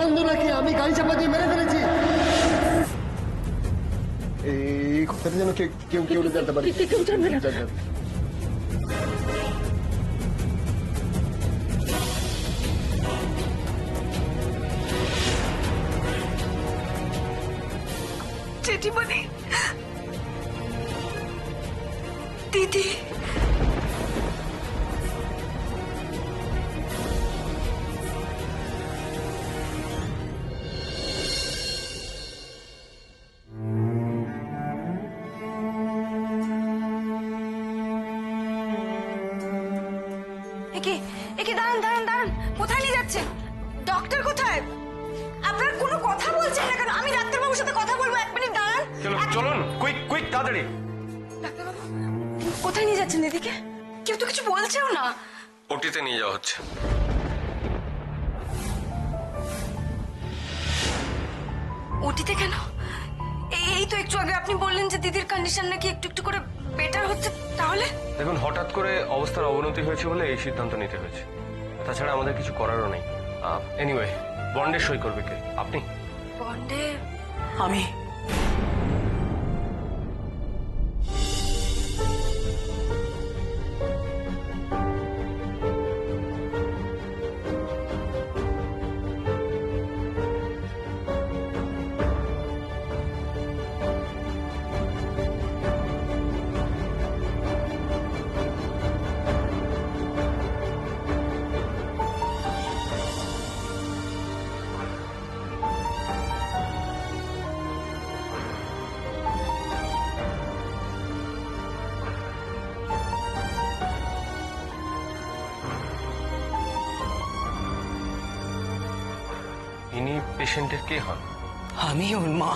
অন্ধ নাকি? আমি গাড়ি চাপা দিয়ে মেরে ফেলেছি। এই কথাটা যেন কেউ কেউ জানতে পারে। কেউ জানবে না। জেঠিমণি, দিদি, একে একে দাঁড়ান দাঁড়ান দাঁড়ান, কোথায় নিয়ে যাচ্ছেন? ডক্টর কোথায়? আপনারা কোনো কথা বলছেন না কেন? আমি ডাক্তারবাবুর সাথে কথা বলবো, 1 মিনিট দাঁড়ান। চলুন, কুইক কুইক তাড়াতাড়ি। ডাক্তারবাবু কোথায় নিয়ে যাচ্ছেন দিদিকে? কেউ তো কিছু বলছেও না। ওটিতে নিয়ে যাওয়া হচ্ছে। ওটিতে কেন? এই তো একটু আগে আপনি বললেন যে দিদির কন্ডিশন নাকি একটু একটু করে বেটার হচ্ছে। তাহলে দেখুন, হঠাৎ করে অবস্থার অবনতি হয়েছে বলে এই সিদ্ধান্ত নিতে হয়েছে। তাছাড়া আমাদের কিছু করারও নেই। এনিওয়ে, বন্ডে সই করবে কে? আপনি? বন্ডে আমি। ইনি পেশেন্টের কে হন? আমি ওর মা।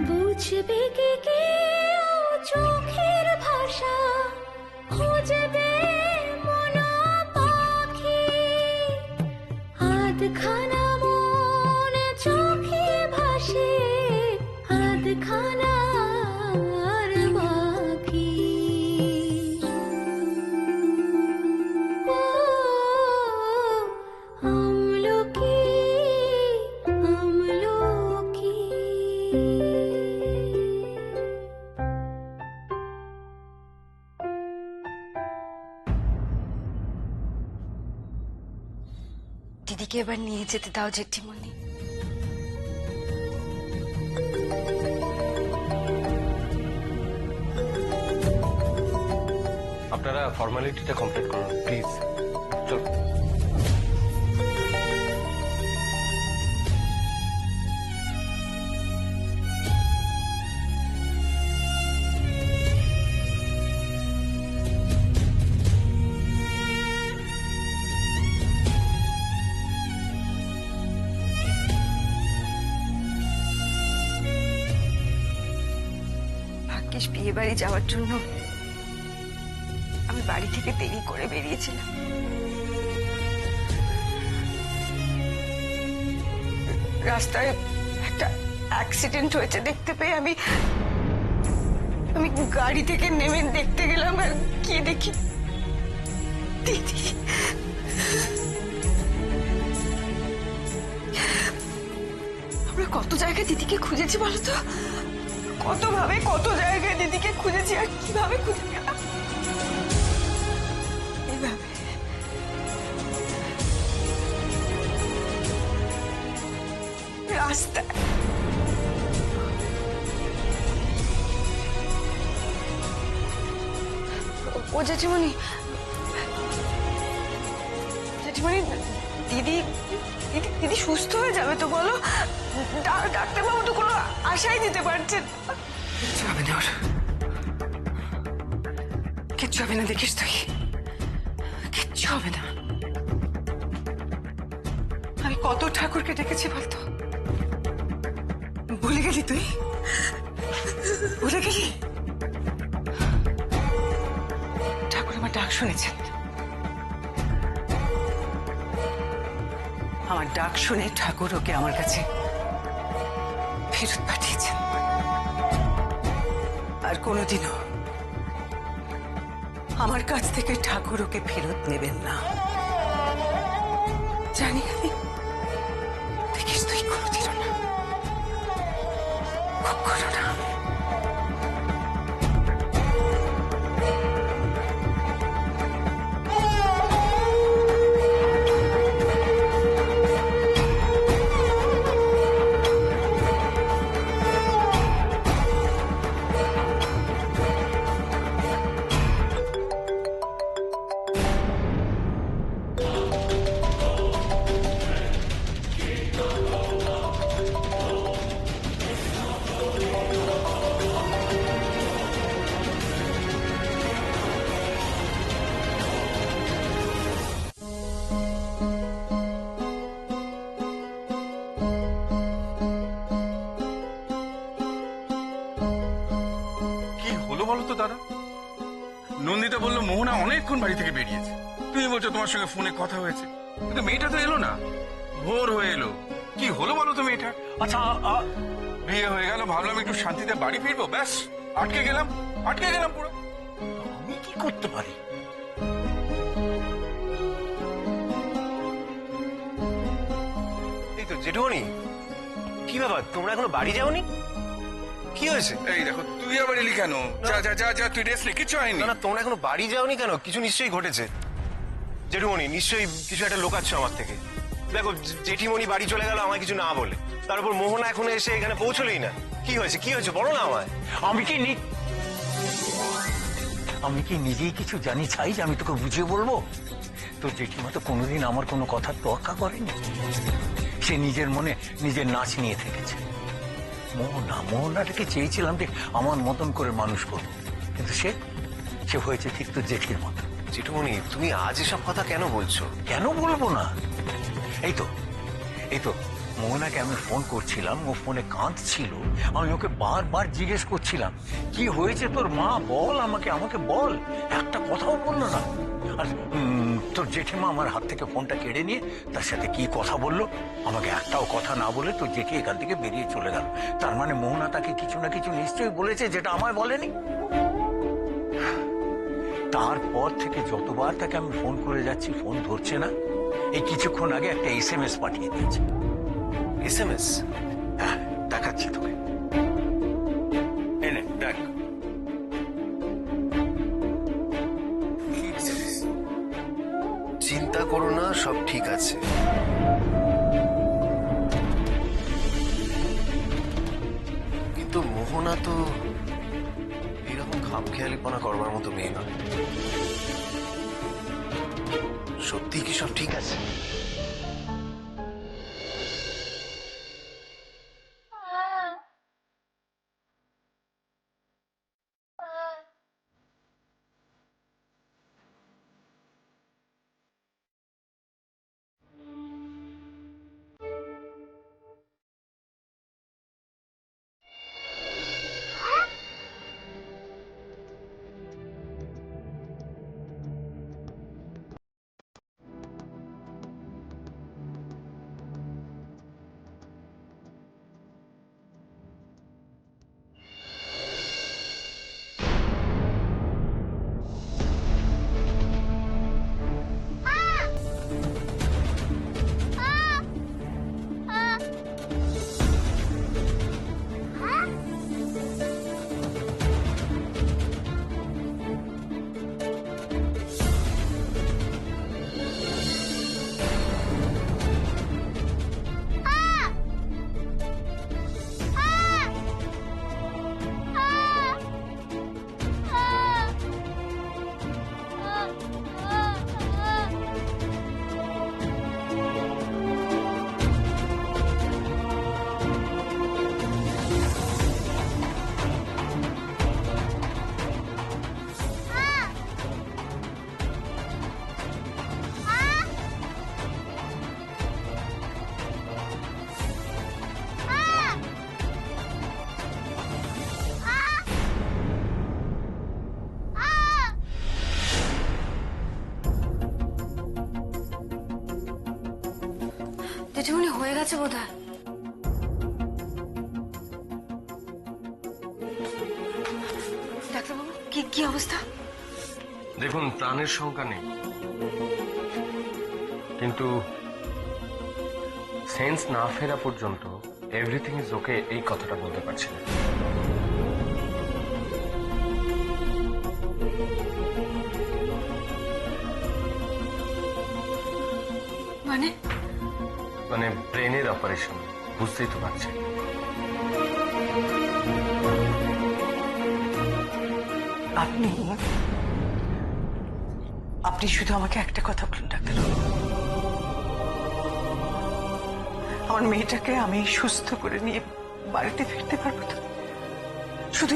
বুঝবে কি কেউ আধখানা মন চোখে ভাসে, আধখানা আর বাকি। ও আমলকি, আমলকি। দিদিকে এবার নিয়ে যেতে দাও জেঠিমণি। আপনারা ফর্মালিটিটা কমপ্লিট করুন প্লিজ। চল। ভাগ্যিস বিয়ে বাড়ি যাওয়ার জন্য আমি বাড়ি থেকে দেরি করে বেরিয়েছিলাম। রাস্তায় একটা অ্যাক্সিডেন্ট হয়েছে দেখতে পেয়ে আমি গাড়ি থেকে নেমে দেখতে গেলাম, আর কি দেখি দিদি। আমরা কত জায়গায় দিদিকে খুঁজেছি বলো তো, কত ভাবে কত জায়গায় দিদিকে খুঁজেছি, আর কিভাবে খুঁজে পেলাম এইভাবে। রাস্তায় ও জেঠিমণি, জেঠিমণি দিদি দিদি দিদি সুস্থ হয়ে যাবে তো বলো? ডাক্তারবাবু তো কোনো আশাই দিতে পারছেন। কিচ্ছু হবে না ওর, কিচ্ছু হবে না, দেখিস তুই, কিচ্ছু হবে না। আমি কত ঠাকুরকে ডেকেছি বলতো, ভুলে গেলি তুই? ভুলে গেলি? ঠাকুর আমার ডাক শুনেছেন, আমার ডাক শুনে ঠাকুর ওকে আমার কাছে ফেরত পাঠিয়েছেন। আর কোনোদিনও আমার কাছ থেকে ঠাকুর ওকে ফেরত নেবেন না, জানি আমি। দেখিস তুই কোনোদিনও না, কখনো না। কি হলো বলো তো দাদা? নন্দিতা বললো মোহনা অনেকক্ষণ বাড়ি থেকে বেরিয়েছে, তুমি বলছো তোমার সঙ্গে ফোনে কথা হয়েছে, কিন্তু মেয়েটা তো এলো না, ভোর হয়ে এলো। কি হলো বলো তো মেয়েটা? আচ্ছা বিয়ে হয়ে গেল, ভাবলাম একটু শান্তিতে বাড়ি ফিরবো, ব্যাস আটকে গেলাম পুরো। আমি কি করতে পারি? এই তো জেঠুমণি, কি ব্যাপার, তোমরা এখনো বাড়ি যাওনি? কি হয়েছে? এই দেখো, তুই আবার এলি কেন? যা যা যা যা, তুই রেস্ট নে, কিচ্ছু হয়নি। না না, তোমরা এখনো বাড়ি যাওনি কেন? কিছু নিশ্চয়ই ঘটেছে জেঠুমণি, নিশ্চয়ই কিছু একটা লোকাচ্ছ আমার থেকে। দেখো জেঠিমণি বাড়ি চলে গেল আমায় কিছু না বলে, তারপর মোহনা এখনো এসে এখানে পৌঁছলেই না। কি হয়েছে, কি হয়েছে বলো না আমায়। আমি কি নিজেই কিছু জানি চাই যে আমি তোকে বুঝিয়ে বলবো? তোর জেঠিমা তো কোনোদিন আমার কোনো কথার তোয়াক্কা করেনি। সে নিজের মনে নিজের নাচ নিয়ে থেকেছে। মোহনাটাকে চেয়েছিলাম যে আমার মতন করে মানুষ করবো, কিন্তু সে হয়েছে ঠিক তোর জেঠির মতো। জেঠুমণি, তুমি আজ এসব কথা কেন বলছো? কেন বলবো না? এই তো মোহনাকে আমি ফোন করছিলাম, ও ফোনে কাঁদছিল। আমি ওকে বারবার জিজ্ঞেস করছিলাম কি হয়েছে তোর মা, বল আমাকে বল। একটা কথাও বললো না। আর তোর জেঠিমা আমার হাত থেকে ফোনটা কেড়ে নিয়ে তার সাথে কি কথা বললো, আমাকে একটাও কথা না বলে তোর জেঠি এখান থেকে বেরিয়ে চলে গেল। তার মানে মোহনা তাকে কিছু না কিছু নিশ্চয়ই বলেছে যেটা আমায় বলেনি। তারপর থেকে যতবার তাকে আমি ফোন করে যাচ্ছি ফোন ধরছে না। এই কিছুক্ষণ আগে একটা SMS পাঠিয়ে দিয়েছে। SMS? হ্যাঁ, দেখাচ্ছি তোকে, এনে দেখ। চিন্তা করো না, সব ঠিক আছে। কিন্তু মোহনা তো এরকম খামখেয়ালিপনা করবার মতো মেয়ে না। সত্যি কি সব ঠিক আছে? জেঠিমণি হয়ে গেছে বোধহয়। ডাক্তারবাবু কি কি অবস্থা? দেখুন, প্রাণের শঙ্কা নেই, কিন্তু সেন্স না ফেরা পর্যন্ত এভরিথিং ইজ ওকে এই কথাটা বলতে পারছি না। মানে মানে ব্রেনের অপারেশন, বুঝতেই তো পারছি। আপনি আপনি শুধু আমাকে একটা কথা বলুন ডাক্তারবাবু, আমার মেয়েটাকে আমি সুস্থ করে নিয়ে বাড়িতে ফিরতে পারবো তো? শুধু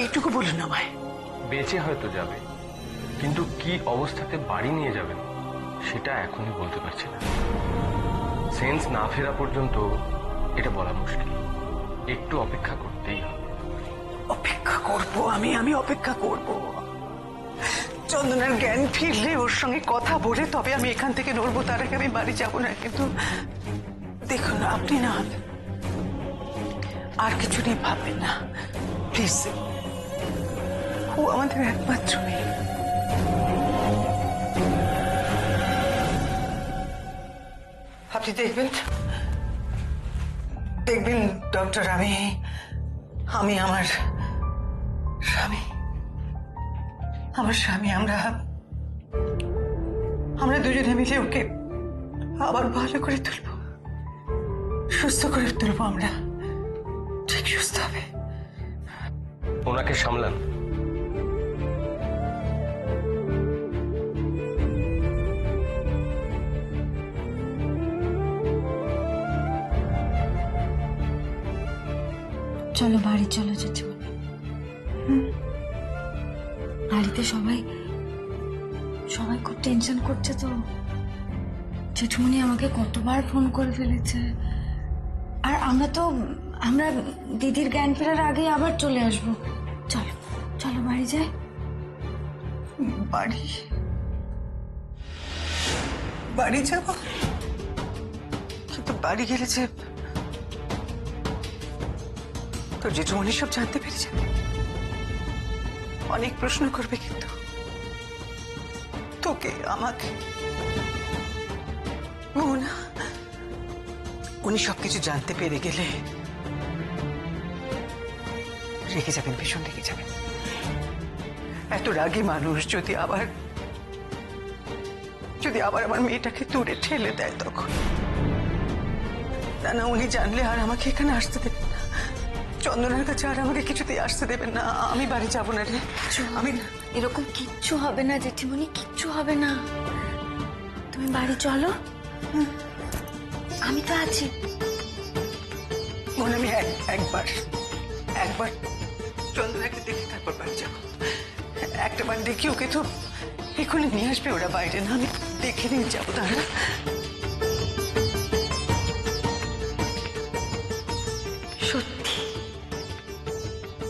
এইটুকু বলুন আমায়। বেঁচে হয়তো যাবে, কিন্তু কি অবস্থাতে বাড়ি নিয়ে যাবেন সেটা এখনই বলতে পারছি না। সেন্স না ফেরা পর্যন্ত এটা বলা মুশকিল, একটু অপেক্ষা করতেই হবে। অপেক্ষা করব আমি অপেক্ষা করব। চন্দনার জ্ঞান ফিরলে ওর সঙ্গে কথা বলে তবে আমি এখান থেকে নড়বো, তার আগে আমি বাড়ি যাব না। কিন্তু দেখুন, আপনি না আর কিছু নিয়ে ভাববেন না প্লিজ। ও আমাদের একমাত্র মেয়ে। আপনি দেখবেন ডক্টর, আমি আমার স্বামী আমরা দুজনে মিলে ওকে আবার ভালো করে তুলবো, সুস্থ করে তুলবো। আমরা ঠিক সুস্থ হবে। ওনাকে সামলান। চলো বাড়ি চলো জেঠিমণি। বাড়িতে সবাই খুব টেনশন করছে তো। জেঠিমণি আমাকে কতবার ফোন করে ফেলেছে। আর আমরা দিদির জ্ঞান ফেরার আগে আবার চলে আসবো। চলো চলো বাড়ি যাই। বাড়ি বাড়ি যাব, কিন্তু বাড়ি গেলে যে তোর জেঠুমনি সব জানতে পেরে যাবে, অনেক প্রশ্ন করবে, কিন্তু তোকে আমাকে মোহনা উনি সবকিছু জানতে পেরে গেলে রেগে যাবেন, ভীষণ রেগে যাবেন। এত রাগী মানুষ যদি আবার আমার মেয়েটাকে দূরে ঠেলে দেয় তখন, না উনি জানলে আর আমাকে এখানে আসতে দেবেন না, চন্দনার কাছে আর আমাকে কিছুতেই আসতে দেবেন না। আমি বাড়ি যাবো না রে, আমি এরকম কিচ্ছু হবে না জেঠিমণি, কিচ্ছু হবে না। তুমি বাড়ি চলো, আমি তো আছি। মনে আমি একবার চন্দনাকে দেখে তারপর বাড়ি যাবো। একটা বার দেখি ওকে তো এখনই নিয়ে আসবে ওরা বাইরে, না আমি দেখে নিয়ে যাবো। তাহলে সত্যি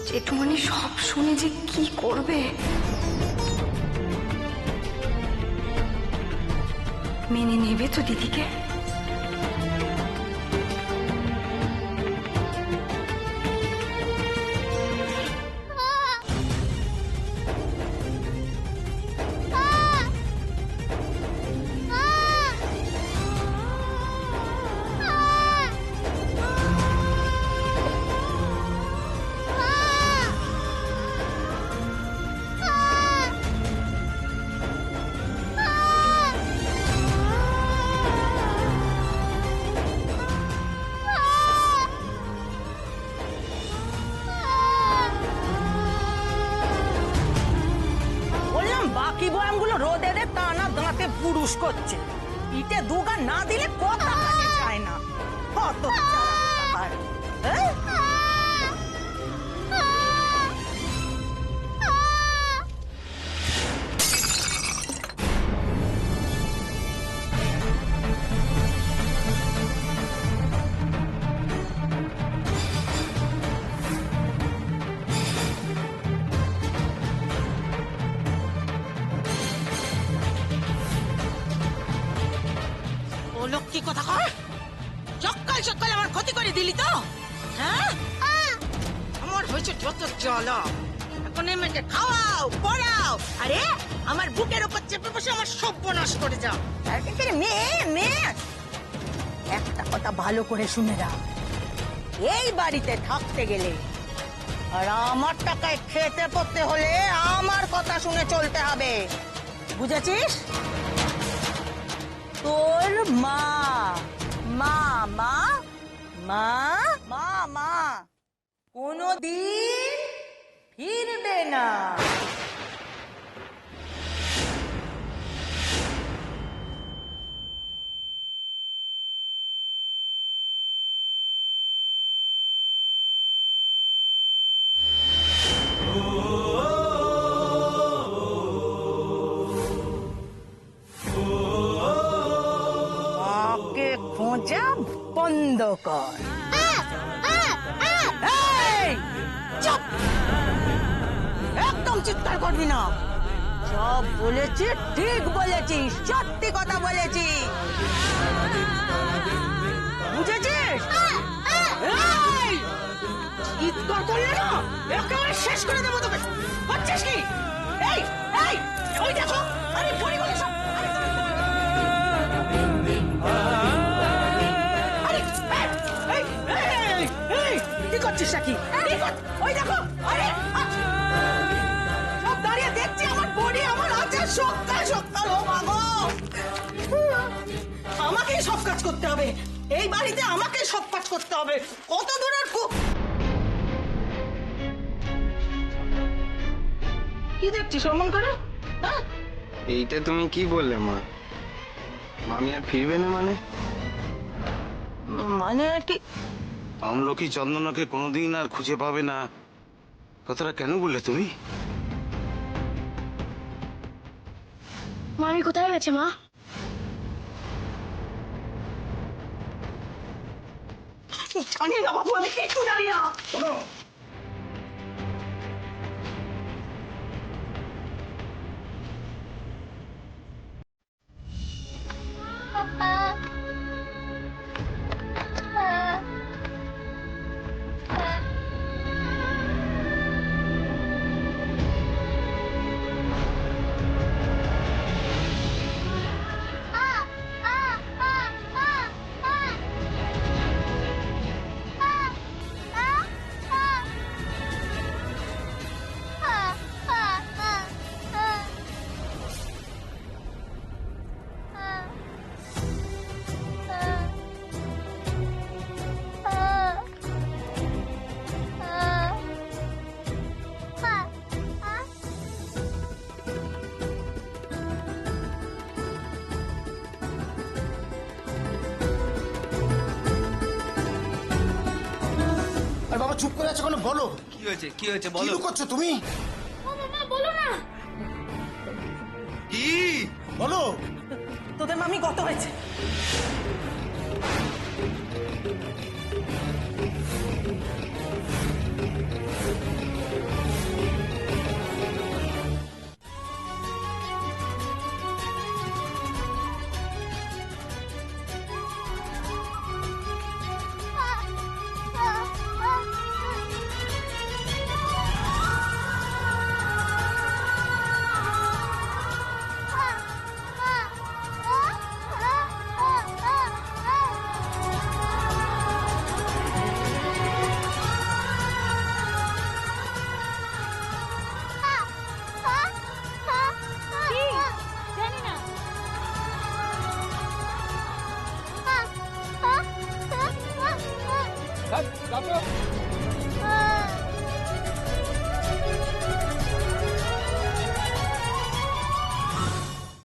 জেঠুমণি সব শুনে যে কি করবে, মেনে নেবে তো দিদিকে? বললাম বাকি বয়ামগুলো রোদে দে, তা না দাঁতে পুরুষ করছে। পিঠে দুগা না দিলে কথা কাজে চায় না। কত লক্ষ্মী কথা কর, সকাল সকাল আমার ক্ষতি করে দিলি তো। হ্যাঁ, আমার হয়েছে যত জ্বালা। এখন এই মেয়েকে খাওয়াও পড়াও, আরে আমার বুকের উপর চেপে বসে আমার সর্বনাশ করে যাও। মেয়ে মেয়ে, একটা কথা ভালো করে শুনে রাখ, এই বাড়িতে থাকতে গেলে আর আমার টাকায় খেতে পড়তে হলে আমার কথা শুনে চলতে হবে, বুঝেছিস? তোর মা মা মা মা মা মা কোনদিন ফিরবে না। মাকে খোঁজা বন্ধ কর। এই, চুপ! একদম চিৎকার করবি না। সব বলেছি ঠিক বলেছি, সত্যি কথা বলেছি, বুঝেছিস? এই, চিৎকার করলে না একেবারে শেষ করে দেবো তোকে। হচ্ছিস কি? এই এই, ওই দেখো, আরে পড়ে গেল সব। কি করছিস নাকি? ওই দেখো, আরে সব দাঁড়িয়ে দেখছি আমার বডি আমার আছে সকাল সকাল। ও মাগো, আমাকেই সব কাজ করতে হবে এই বাড়িতে, আমাকে সব কাজ করতে হবে। কত দূরের কি দেখছিস অমন করে? এইটা তুমি কি বললে মা? মামি আর ফিরবে না মানে? মানে কি? আমলকি চন্দনাকে কোনোদিন আর খুঁজে পাবে না, কথাটা কেন বললে তুমি? মামি কোথায় গেছে মা? জানি না বাবু, আমি কিচ্ছু জানি না। চুপ করে আছো কেন? বলো কি হয়েছে কি হয়েছে কি বলো লুকোচ্ছো তুমি? বলো না। কি বলো। তোদের মামি কত হয়েছে? জানি না।